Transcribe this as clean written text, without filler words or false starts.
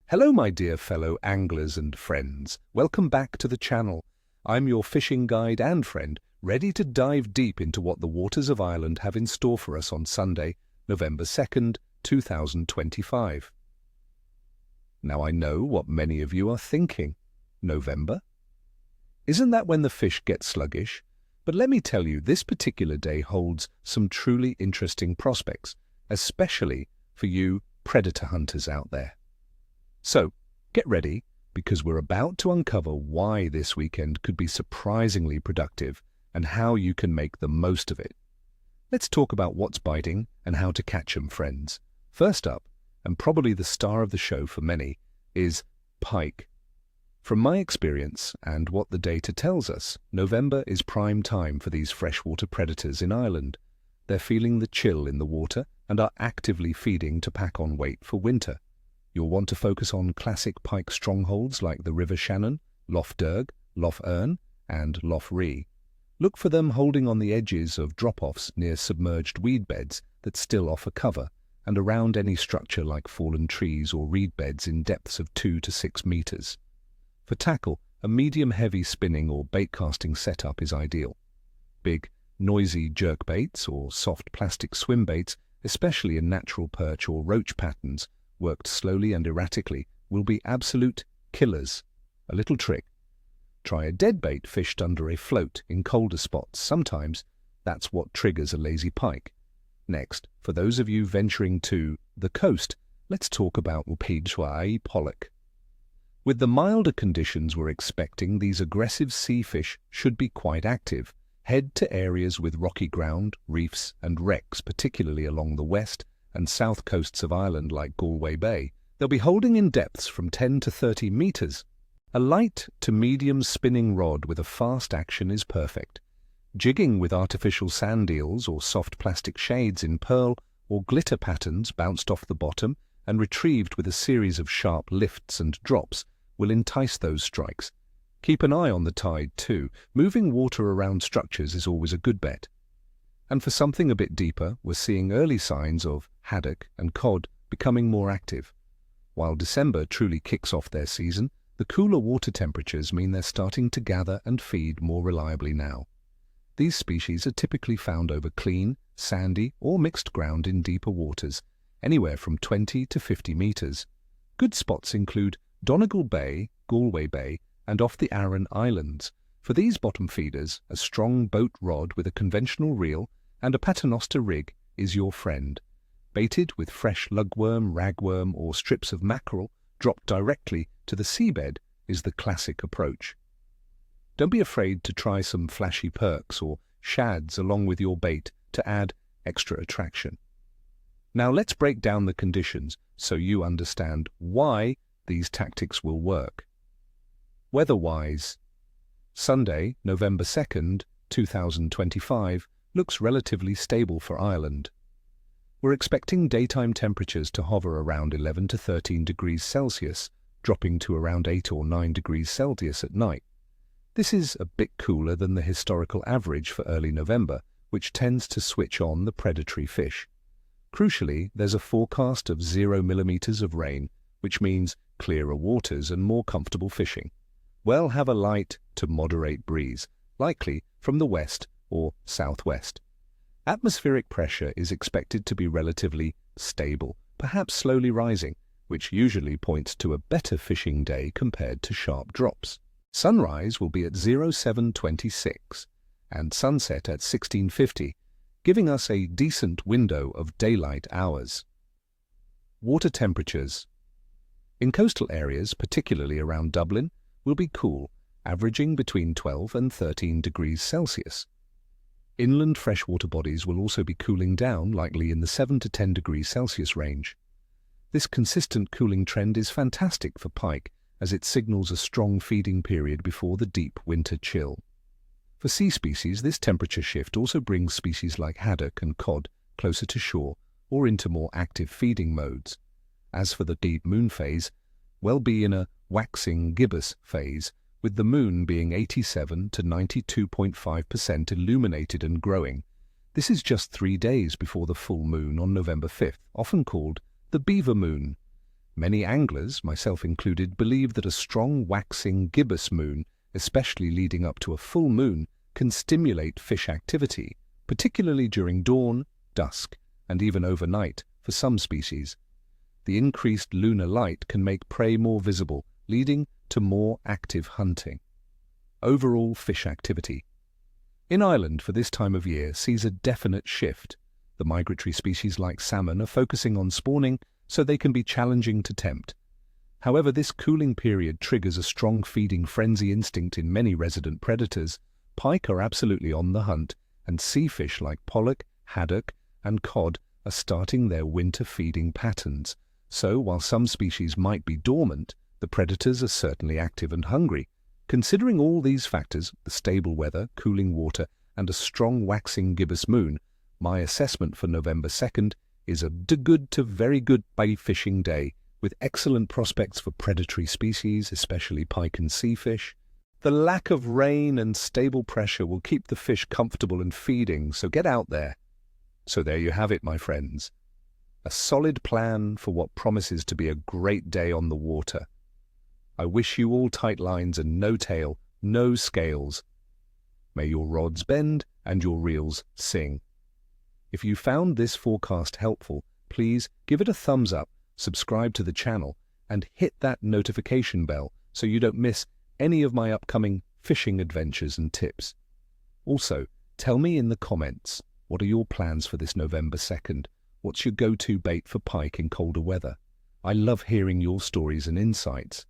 Hello, my dear fellow anglers and friends. Welcome back to the channel. I'm your fishing guide and friend, ready to dive deep into what the waters of Ireland have in store for us on Sunday, November 2nd, 2025. Now I know what many of you are thinking. November? Isn't that when the fish get sluggish? But let me tell you, this particular day holds some truly interesting prospects, especially for you predator hunters out there. So, get ready, because we're about to uncover why this weekend could be surprisingly productive and how you can make the most of it. Let's talk about what's biting and how to catch 'em, friends. First up, and probably the star of the show for many, is pike. From my experience and what the data tells us, November is prime time for these freshwater predators in Ireland. They're feeling the chill in the water and are actively feeding to pack on weight for winter. You'll want to focus on classic pike strongholds like the River Shannon, Lough Derg, Lough Erne, and Lough Ree. Look for them holding on the edges of drop-offs near submerged weed beds that still offer cover, and around any structure like fallen trees or reed beds in depths of 2 to 6 meters. For tackle, a medium-heavy spinning or bait-casting setup is ideal. Big, noisy jerkbaits or soft plastic swim baits, especially in natural perch or roach patterns, worked slowly and erratically, will be absolute killers. A little trick. Try a deadbait fished under a float in colder spots. Sometimes that's what triggers a lazy pike. Next, for those of you venturing to the coast, let's talk about Pollack. With the milder conditions we're expecting, these aggressive sea fish should be quite active. Head to areas with rocky ground, reefs and wrecks, particularly along the west and south coasts of Ireland like Galway Bay. They'll be holding in depths from 10 to 30 meters. A light to medium spinning rod with a fast action is perfect. Jigging with artificial sand eels or soft plastic shades in pearl or glitter patterns bounced off the bottom and retrieved with a series of sharp lifts and drops will entice those strikes. Keep an eye on the tide too. Moving water around structures is always a good bet. And for something a bit deeper, we're seeing early signs of haddock and cod becoming more active. While December truly kicks off their season, the cooler water temperatures mean they're starting to gather and feed more reliably now. These species are typically found over clean, sandy or mixed ground in deeper waters, anywhere from 20 to 50 meters. Good spots include Donegal Bay, Galway Bay, and off the Aran Islands. For these bottom feeders, a strong boat rod with a conventional reel and a paternoster rig is your friend. Baited with fresh lugworm, ragworm, or strips of mackerel dropped directly to the seabed is the classic approach. Don't be afraid to try some flashy perks or shads along with your bait to add extra attraction. Now let's break down the conditions so you understand why these tactics will work. Weather-wise, Sunday, November 2nd, 2025, looks relatively stable for Ireland. We're expecting daytime temperatures to hover around 11 to 13 degrees Celsius, dropping to around 8 or 9 degrees Celsius at night. This is a bit cooler than the historical average for early November, which tends to switch on the predatory fish. Crucially, there's a forecast of 0 millimeters of rain, which means clearer waters and more comfortable fishing. We'll have a light to moderate breeze, likely from the west or southwest. Atmospheric pressure is expected to be relatively stable, perhaps slowly rising, which usually points to a better fishing day compared to sharp drops. Sunrise will be at 07:26 and sunset at 16:50, giving us a decent window of daylight hours. Water temperatures. In coastal areas, particularly around Dublin, will be cool, averaging between 12 and 13 degrees Celsius. Inland freshwater bodies will also be cooling down, likely in the 7 to 10 degrees Celsius range. This consistent cooling trend is fantastic for pike, as it signals a strong feeding period before the deep winter chill. For sea species, this temperature shift also brings species like haddock and cod closer to shore or into more active feeding modes. As for the deep moon phase, we'll be in a waxing gibbous phase, with the moon being 87 to 92.5% illuminated and growing. This is just 3 days before the full moon on November 5th, often called the beaver moon. Many anglers, myself included, believe that a strong waxing gibbous moon, especially leading up to a full moon, can stimulate fish activity, particularly during dawn, dusk, and even overnight for some species. The increased lunar light can make prey more visible, leading to more active hunting. Overall fish activity in Ireland for this time of year sees a definite shift. The migratory species like salmon are focusing on spawning so they can be challenging to tempt. However, this cooling period triggers a strong feeding frenzy instinct in many resident predators. Pike are absolutely on the hunt, and sea fish like Pollack, Haddock, and cod are starting their winter feeding patterns. So, while some species might be dormant, the predators are certainly active and hungry. Considering all these factors, the stable weather, cooling water, and a strong waxing gibbous moon, my assessment for November 2nd is a good to very good bait fishing day, with excellent prospects for predatory species, especially pike and sea fish. The lack of rain and stable pressure will keep the fish comfortable and feeding, so get out there. So there you have it, my friends. A solid plan for what promises to be a great day on the water. I wish you all tight lines and no tail, no scales. May your rods bend and your reels sing. If you found this forecast helpful, please give it a thumbs up, subscribe to the channel, and hit that notification bell so you don't miss any of my upcoming fishing adventures and tips. Also, tell me in the comments, what are your plans for this November 2nd? What's your go-to bait for pike in colder weather? I love hearing your stories and insights.